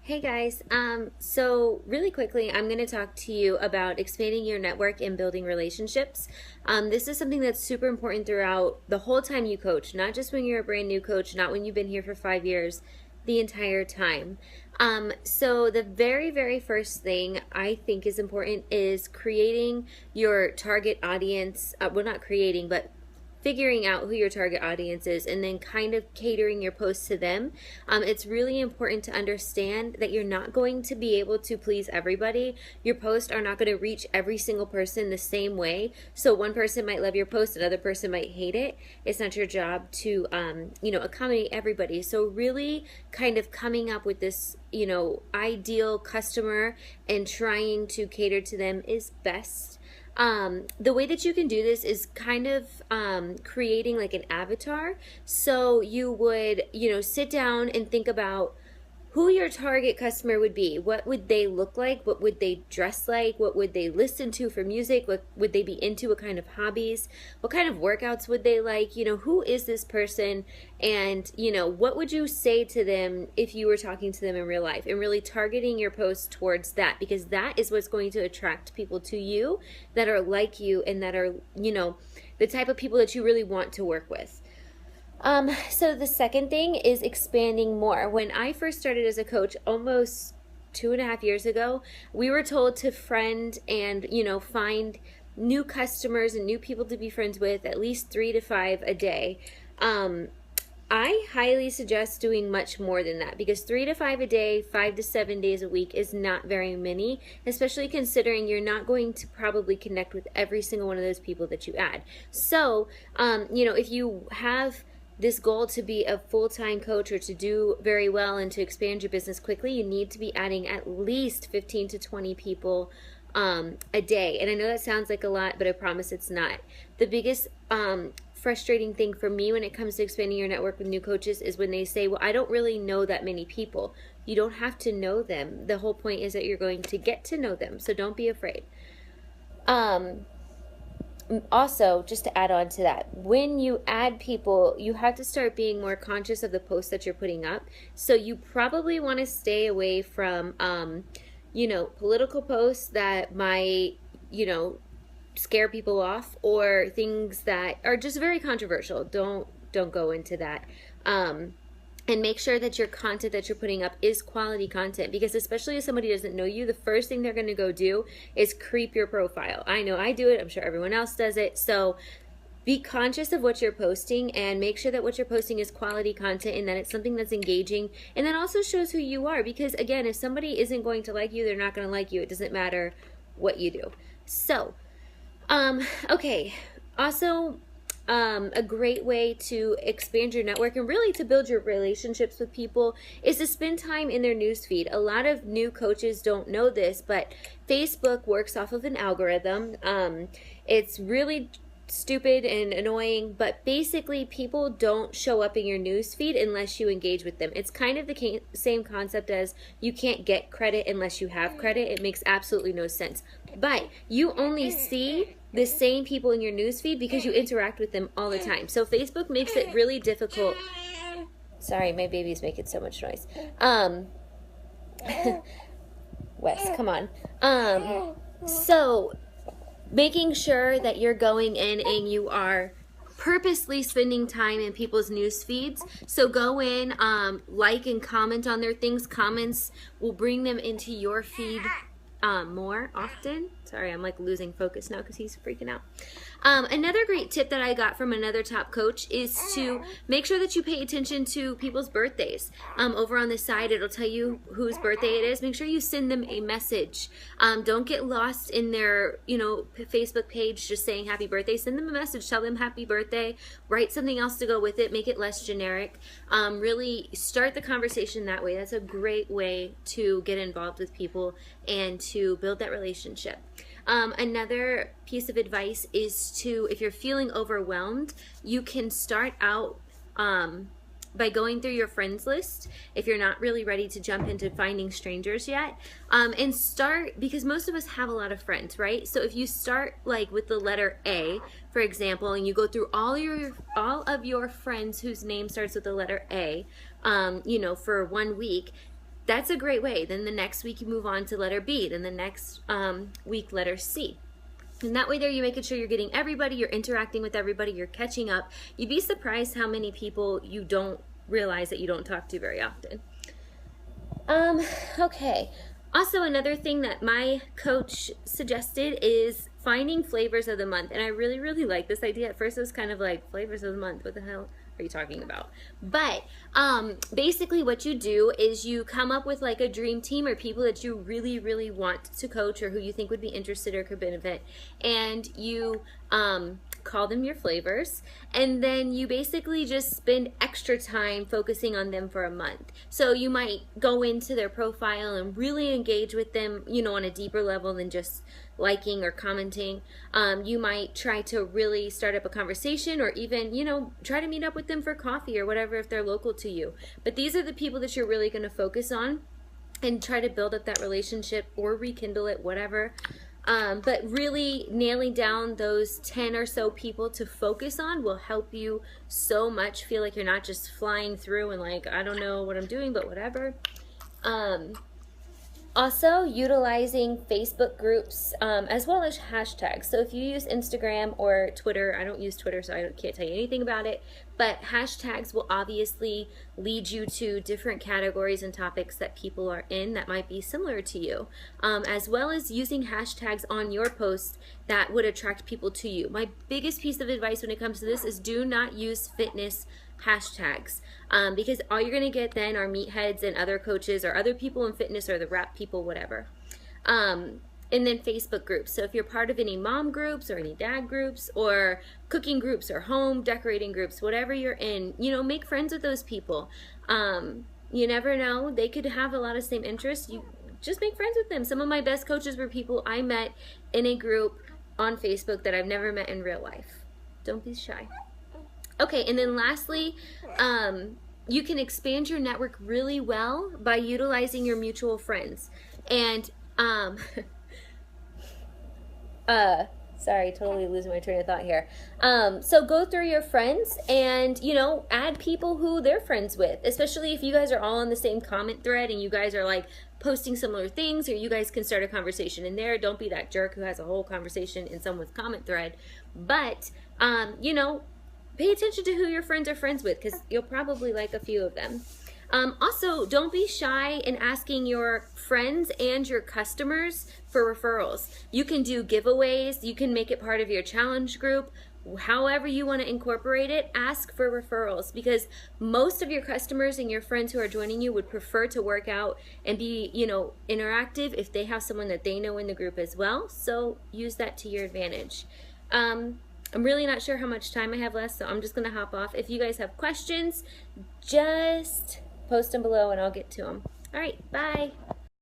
Hey guys, so really quickly, I'm going to talk to you about expanding your network and building relationships. This is something that's super important throughout the whole time you coach, not just when you're a brand new coach, not when you've been here for 5 years, the entire time. So the very, very first thing I think is important is creating your target audience. Well, not creating, but figuring out who your target audience is and then kind of catering your posts to them. It's really important to understand that you're not going to be able to please everybody. Your posts are not going to reach every single person the same way. So one person might love your post, another person might hate it. It's not your job to, accommodate everybody. So really kind of coming up with this, ideal customer and trying to cater to them is best. The way that you can do this is kind of creating like an avatar. So you would, sit down and think about who your target customer would be. What would they look like? What would they dress like? What would they listen to for music? What would they be into? What kind of hobbies? What kind of workouts would they like? Who is this person? And, what would you say to them if you were talking to them in real life? And really targeting your posts towards that, because that is what's going to attract people to you that are like you and that are, the type of people that you really want to work with. So the second thing is expanding more. When I first started as a coach almost 2.5 years ago, we were told to friend and, find new customers and new people to be friends with, at least 3 to 5 a day. I highly suggest doing much more than that, because 3 to 5 a day, 5 to 7 days a week is not very many, especially considering you're not going to probably connect with every single one of those people that you add. So, if you have this goal to be a full-time coach or to do very well and to expand your business quickly, you need to be adding at least 15 to 20 people a day. And I know that sounds like a lot, but I promise it's not. The biggest frustrating thing for me when it comes to expanding your network with new coaches is when they say, well, I don't really know that many people. You don't have to know them. The whole point is that you're going to get to know them, so don't be afraid. Also, just to add on to that, when you add people, you have to start being more conscious of the posts that you're putting up. So you probably want to stay away from, political posts that might, scare people off, or things that are just very controversial. Don't go into that. And make sure that your content that you're putting up is quality content, because especially if somebody doesn't know you, the first thing they're going to go do is creep your profile. I know I do it. I'm sure everyone else does it. So be conscious of what you're posting and make sure that what you're posting is quality content and that it's something that's engaging and that also shows who you are. Because again, if somebody isn't going to like you, they're not going to like you. It doesn't matter what you do. So, okay. Also, a great way to expand your network and really to build your relationships with people is to spend time in their newsfeed. A lot of new coaches don't know this, but Facebook works off of an algorithm. It's really stupid and annoying, but basically people don't show up in your newsfeed unless you engage with them. It's kind of the same concept as you can't get credit unless you have credit. It makes absolutely no sense. But you only see the same people in your newsfeed because you interact with them all the time. So Facebook makes it really difficult. Sorry, my baby's making so much noise. Wes, come on. So making sure that you're going in and you are purposely spending time in people's news feeds. So go in, like and comment on their things. Comments will bring them into your feed more often. Sorry, I'm like losing focus now because he's freaking out. Another great tip that I got from another top coach is to make sure that you pay attention to people's birthdays. Over on the side, it'll tell you whose birthday it is. Make sure you send them a message. Don't get lost in their, Facebook page just saying happy birthday. Send them a message. Tell them happy birthday. Write something else to go with it. Make it less generic. Really start the conversation that way. That's a great way to get involved with people and to build that relationship. Another piece of advice is to, if you're feeling overwhelmed, you can start out by going through your friends list if you're not really ready to jump into finding strangers yet. And start, because most of us have a lot of friends, right? So if you start like with the letter A, for example, and you go through all of your friends whose name starts with the letter A, for 1 week, That's a great way. Then the next week you move on to letter B, then the next week letter C. And that way there you're making sure you're getting everybody, you're interacting with everybody, you're catching up. You'd be surprised how many people you don't realize that you don't talk to very often. Okay. Also, another thing that my coach suggested is finding flavors of the month. And I really, really like this idea. At first it was kind of like, flavors of the month, what the hell are you talking about? But basically what you do is you come up with like a dream team or people that you really, really want to coach or who you think would be interested or could benefit. And you call them your flavors, and then you basically just spend extra time focusing on them for a month. So you might go into their profile and really engage with them, you know, on a deeper level than just liking or commenting. You might try to really start up a conversation or even, you know, try to meet up with them for coffee or whatever if they're local to you. But these are the people that you're really going to focus on and try to build up that relationship or rekindle it, whatever. But really nailing down those 10 or so people to focus on will help you so much. Feel like you're not just flying through and like, I don't know what I'm doing, but whatever. Also, utilizing Facebook groups as well as hashtags. So if you use Instagram or Twitter, I don't use Twitter, so I can't tell you anything about it, but hashtags will obviously lead you to different categories and topics that people are in that might be similar to you, as well as using hashtags on your posts that would attract people to you. My biggest piece of advice when it comes to this is do not use fitness hashtags, because all you're going to get then are meatheads and other coaches or other people in fitness or the rap people, whatever. And then Facebook groups. So if you're part of any mom groups or any dad groups or cooking groups or home decorating groups, whatever you're in, you know, make friends with those people. You never know, they could have a lot of same interests. You just make friends with them. Some of my best coaches were people I met in a group on Facebook that I've never met in real life. Don't be shy. Okay, and then lastly, you can expand your network really well by utilizing your mutual friends. And, sorry, totally losing my train of thought here. So go through your friends and, you know, add people who they're friends with, especially if you guys are all on the same comment thread and you guys are like posting similar things, or you guys can start a conversation in there. Don't be that jerk who has a whole conversation in someone's comment thread. But, you know, pay attention to who your friends are friends with, because you'll probably like a few of them. Also, don't be shy in asking your friends and your customers for referrals. You can do giveaways. You can make it part of your challenge group. However you want to incorporate it, ask for referrals, because most of your customers and your friends who are joining you would prefer to work out and be, you know, interactive if they have someone that they know in the group as well. So use that to your advantage. I'm really not sure how much time I have left, so I'm just going to hop off. If you guys have questions, just post them below and I'll get to them. All right, bye.